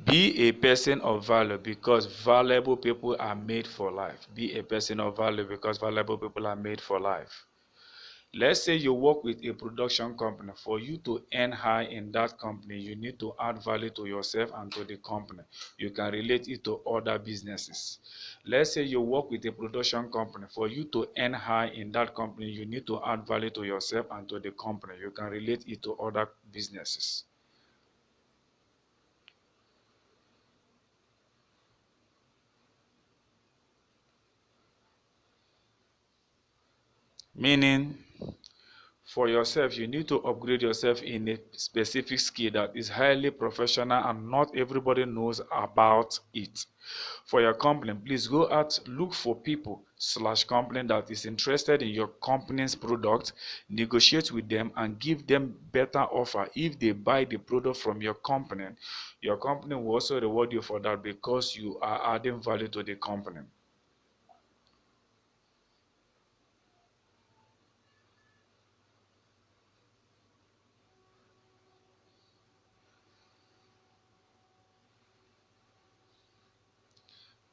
Be a person of value because valuable people are made for life. Be a person of value because valuable people are made for life. Let's say you work with a production company. For you to earn high in that company, you need to add value to yourself and to the company. You can relate it to other businesses. Let's say you work with a production company. For you to earn high in that company, you need to add value to yourself and to the company. You can relate it to other businesses. Meaning, for yourself, you need to upgrade yourself in a specific skill that is highly professional and not everybody knows about it. For your company, please go out, look for people / company that is interested in your company's product, negotiate with them and give them better offer. If they buy the product from your company will also reward you for that because you are adding value to the company.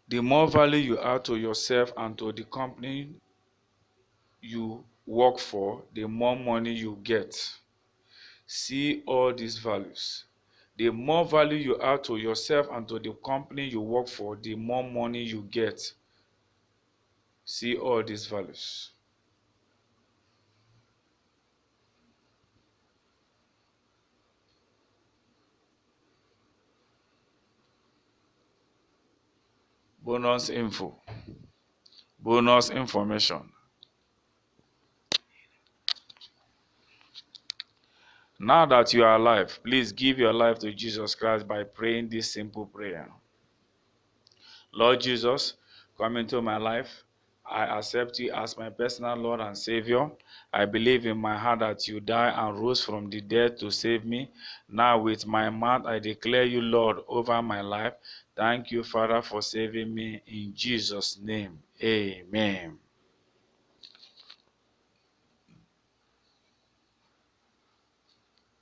The more value you add to yourself and to the company you work for, the more money you get. See all these values. The more value you add to yourself and to the company you work for, the more money you get. See all these values. Bonus info. Bonus information. Now that you are alive, please give your life to Jesus Christ by praying this simple prayer. Lord Jesus, come into my life. I accept you as my personal Lord and Savior. I believe in my heart that you died and rose from the dead to save me. Now with my mouth I declare you Lord over my life. Thank you, Father, for saving me. In Jesus' name, amen.